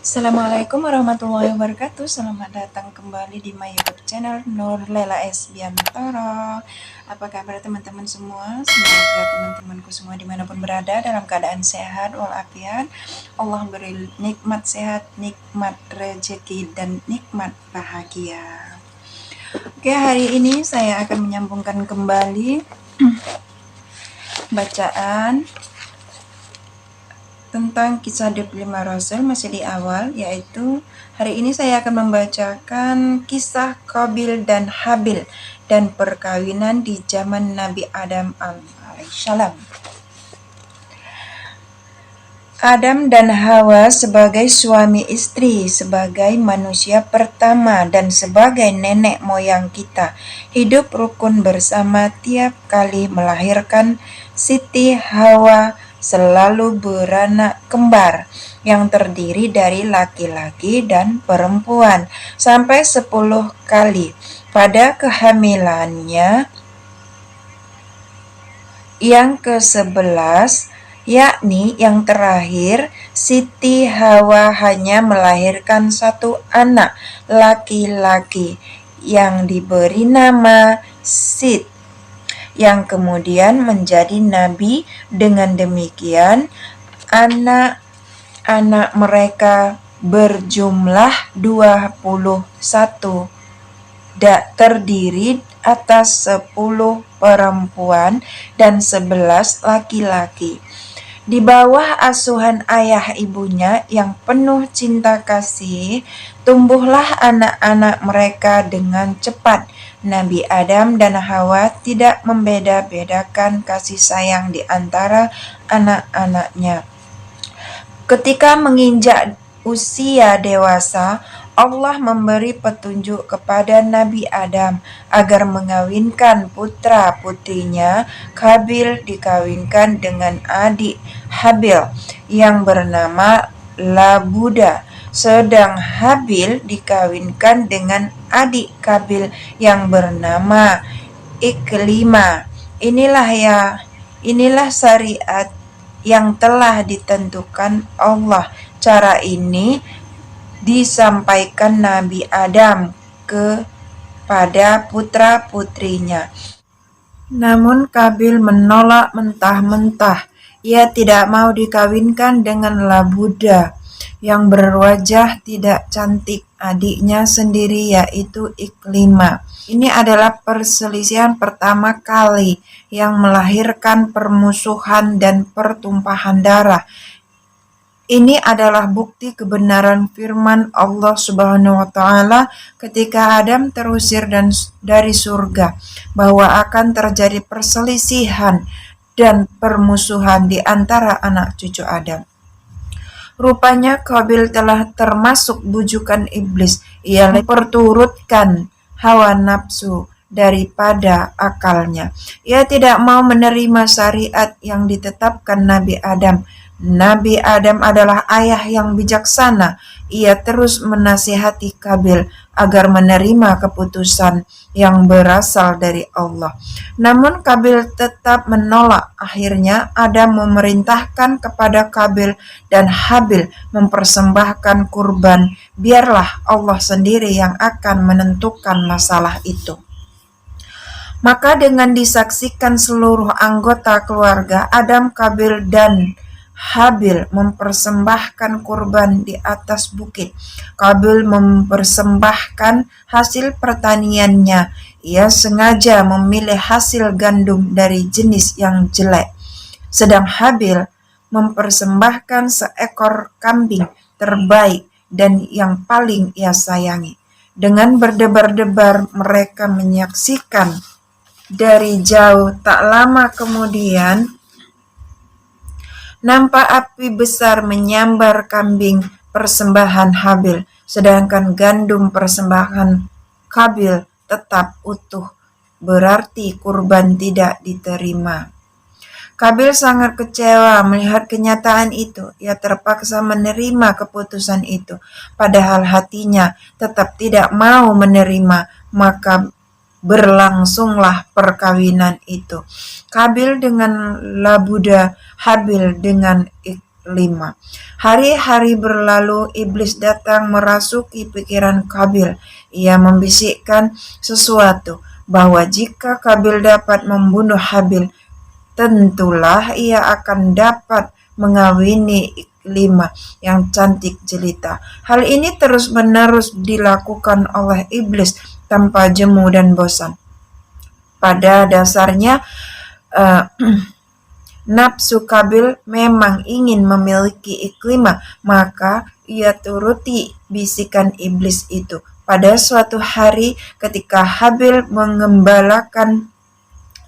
Assalamualaikum warahmatullahi wabarakatuh. Selamat datang kembali di my YouTube channel Nur Lela S Biantoro. Apa kabar teman-teman semua? Semoga teman-temanku semua dimanapun berada dalam keadaan sehat walafiat. Allah beri nikmat sehat, nikmat rezeki, dan nikmat bahagia. Oke, hari ini saya akan menyambungkan kembali bacaan tentang kisah 25 Rasul, masih di awal, yaitu hari ini saya akan membacakan kisah Qabil dan Habil dan perkawinan di zaman Nabi Adam alaihissalam. Adam dan Hawa sebagai suami istri, sebagai manusia pertama dan sebagai nenek moyang kita, hidup rukun bersama tiap kali melahirkan. Siti Hawa selalu beranak kembar yang terdiri dari laki-laki dan perempuan sampai 10 kali. Pada kehamilannya yang ke-11, yakni yang terakhir, Siti Hawa hanya melahirkan satu anak laki-laki yang diberi nama Sid, yang kemudian menjadi nabi. Dengan demikian, anak-anak mereka berjumlah 21, terdiri atas 10 perempuan dan 11 laki-laki. Di bawah asuhan ayah ibunya yang penuh cinta kasih, tumbuhlah anak-anak mereka dengan cepat. Nabi Adam dan Hawa tidak membeda-bedakan kasih sayang di antara anak-anaknya. Ketika menginjak usia dewasa, Allah memberi petunjuk kepada Nabi Adam agar mengawinkan putra-putrinya. Qabil dikawinkan dengan adik Habil yang bernama Labuda, sedang Habil dikawinkan dengan adik Qabil yang bernama Iklima. Inilah syariat yang telah ditentukan Allah. Cara ini disampaikan Nabi Adam kepada putra-putrinya. Namun Qabil menolak mentah-mentah. Ia tidak mau dikawinkan dengan Labuda yang berwajah tidak cantik adiknya sendiri, yaitu Iklima. Ini adalah perselisihan pertama kali yang melahirkan permusuhan dan pertumpahan darah. Ini adalah bukti kebenaran firman Allah Subhanahu wa Ta'ala ketika Adam terusir dari surga, bahwa akan terjadi perselisihan dan permusuhan di antara anak cucu Adam. Rupanya Qabil telah termasuk bujukan iblis. Ia memperturutkan hawa nafsu daripada akalnya. Ia tidak mau menerima syariat yang ditetapkan Nabi Adam. Nabi Adam adalah ayah yang bijaksana. Ia terus menasihati Qabil agar menerima keputusan yang berasal dari Allah. Namun Qabil tetap menolak. Akhirnya Adam memerintahkan kepada Qabil dan Habil mempersembahkan kurban. Biarlah Allah sendiri yang akan menentukan masalah itu. Maka dengan disaksikan seluruh anggota keluarga, Adam, Qabil, dan Habil mempersembahkan kurban di atas bukit. Qabil mempersembahkan hasil pertaniannya. Ia sengaja memilih hasil gandum dari jenis yang jelek. Sedang Habil mempersembahkan seekor kambing terbaik dan yang paling ia sayangi. Dengan berdebar-debar mereka menyaksikan dari jauh. Tak lama kemudian nampak api besar menyambar kambing persembahan Habil, sedangkan gandum persembahan Qabil tetap utuh. Berarti kurban tidak diterima. Qabil sangat kecewa melihat kenyataan itu. Ia terpaksa menerima keputusan itu, padahal hatinya tetap tidak mau menerima. Maka berlangsunglah perkawinan itu. Qabil dengan Labuda, Habil dengan Hari-hari berlalu, iblis datang merasuki pikiran Qabil. Ia membisikkan sesuatu, bahwa jika Qabil dapat membunuh Habil, tentulah ia akan dapat mengawini Iklimah yang cantik jelita. Hal ini terus-menerus dilakukan oleh iblis tanpa jemu dan bosan. Pada dasarnya, uh, nafsu Qabil memang ingin memiliki Iklimah, maka ia turuti bisikan iblis itu. Pada suatu hari ketika Habil mengembalakan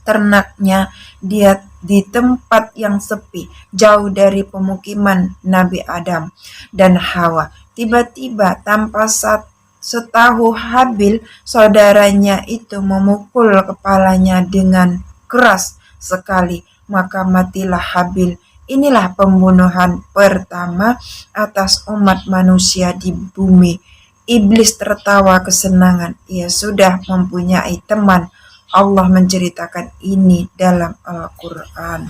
ternaknya, dia di tempat yang sepi, jauh dari pemukiman Nabi Adam dan Hawa. Tiba-tiba tanpa setahu Habil, saudaranya itu memukul kepalanya dengan keras sekali, maka matilah Habil. Inilah pembunuhan pertama atas umat manusia di bumi. Iblis tertawa kesenangan, ia sudah mempunyai teman. Allah menceritakan ini dalam Al-Quran.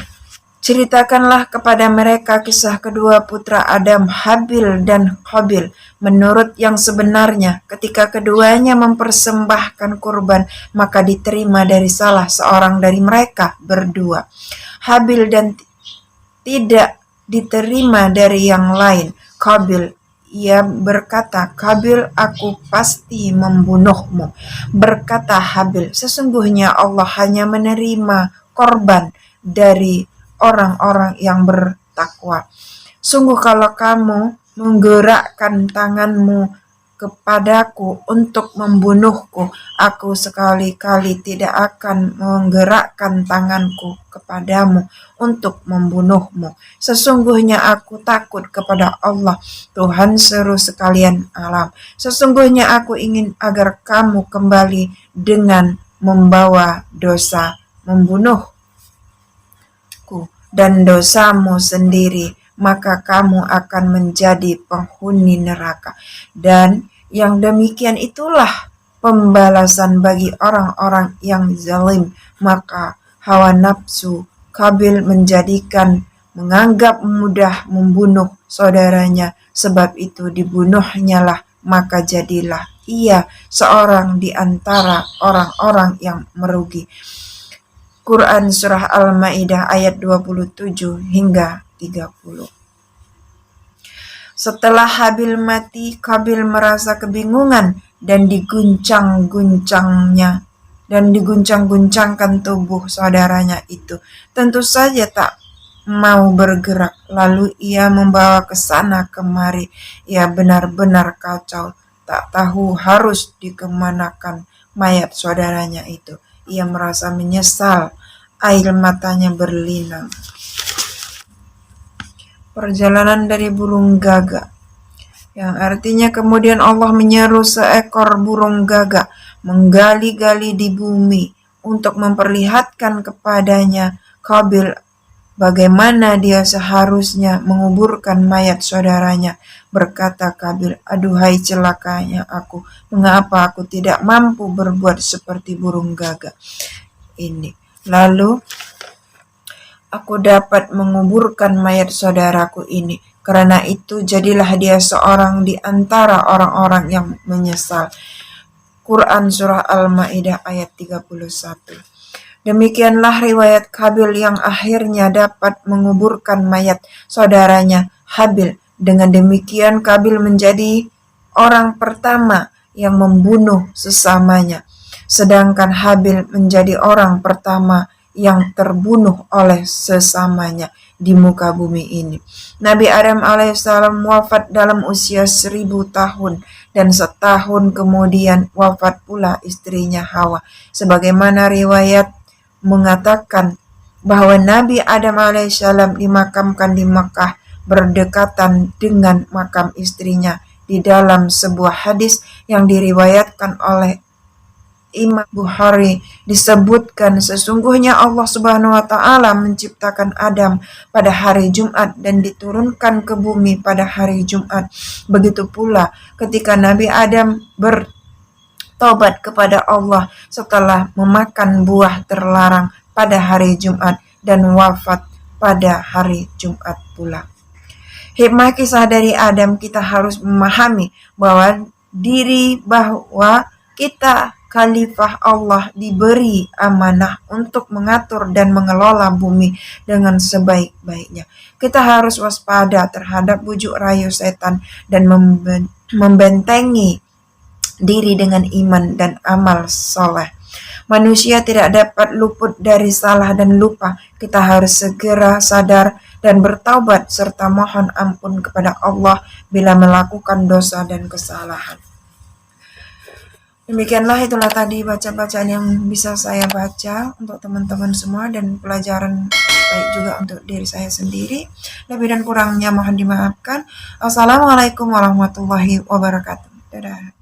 Ceritakanlah kepada mereka kisah kedua putra Adam, Habil dan Qabil, menurut yang sebenarnya. Ketika keduanya mempersembahkan kurban, maka diterima dari salah seorang dari mereka berdua. Habil dan tidak diterima dari yang lain. Qabil, ia berkata, Qabil, aku pasti membunuhmu. Berkata Habil, sesungguhnya Allah hanya menerima korban dari orang-orang yang bertakwa. Sungguh kalau kamu menggerakkan tanganmu kepadaku untuk membunuhku, aku sekali-kali tidak akan menggerakkan tanganku kepadamu untuk membunuhmu. Sesungguhnya aku takut kepada Allah, Tuhan seru sekalian alam. Sesungguhnya aku ingin agar kamu kembali dengan membawa dosa membunuhku dan dosamu sendiri, maka kamu akan menjadi penghuni neraka. Dan yang demikian itulah pembalasan bagi orang-orang yang zalim. Maka hawa nafsu Qabil menganggap mudah membunuh saudaranya, sebab itu dibunuhnyalah, maka jadilah ia seorang di antara orang-orang yang merugi. Quran Surah Al-Ma'idah ayat 27 hingga 30. Setelah Habil mati, Qabil merasa kebingungan dan diguncang-guncangkan tubuh saudaranya itu. Tentu saja tak mau bergerak, lalu ia membawa ke sana kemari. Ia benar-benar kacau, tak tahu harus dikemanakan mayat saudaranya itu. Ia merasa menyesal, air matanya berlinang. Perjalanan dari burung gagak, yang artinya kemudian Allah menyeru seekor burung gagak menggali-gali di bumi untuk memperlihatkan kepadanya Qabil bagaimana dia seharusnya menguburkan mayat saudaranya. Berkata Qabil, aduhai celakanya aku, mengapa aku tidak mampu berbuat seperti burung gagak ini. Lalu aku dapat menguburkan mayat saudaraku ini. Karena itu jadilah dia seorang di antara orang-orang yang menyesal. Quran Surah Al-Ma'idah ayat 31. Demikianlah riwayat Qabil yang akhirnya dapat menguburkan mayat saudaranya Habil. Dengan demikian Qabil menjadi orang pertama yang membunuh sesamanya, sedangkan Habil menjadi orang pertama yang terbunuh oleh sesamanya di muka bumi ini. Nabi Adam alaihissalam wafat dalam usia 1000 tahun dan setahun kemudian wafat pula istrinya Hawa. Sebagaimana riwayat mengatakan bahwa Nabi Adam alaihissalam dimakamkan di Makkah berdekatan dengan makam istrinya. Di dalam sebuah hadis yang diriwayatkan oleh Imam Bukhari disebutkan sesungguhnya Allah Subhanahu wa taala menciptakan Adam pada hari Jumat dan diturunkan ke bumi pada hari Jumat. Begitu pula ketika Nabi Adam bertobat kepada Allah setelah memakan buah terlarang pada hari Jumat dan wafat pada hari Jumat pula. Hikmah kisah dari Adam, kita harus memahami bahwa kita khalifah Allah, diberi amanah untuk mengatur dan mengelola bumi dengan sebaik-baiknya. Kita harus waspada terhadap bujuk rayu setan dan membentengi diri dengan iman dan amal soleh. Manusia tidak dapat luput dari salah dan lupa. Kita harus segera sadar dan bertaubat serta mohon ampun kepada Allah bila melakukan dosa dan kesalahan. Demikianlah, itulah tadi baca-bacaan yang bisa saya baca untuk teman-teman semua dan pelajaran baik juga untuk diri saya sendiri. Lebih dan kurangnya mohon dimaafkan. Wassalamualaikum warahmatullahi wabarakatuh. Dadah.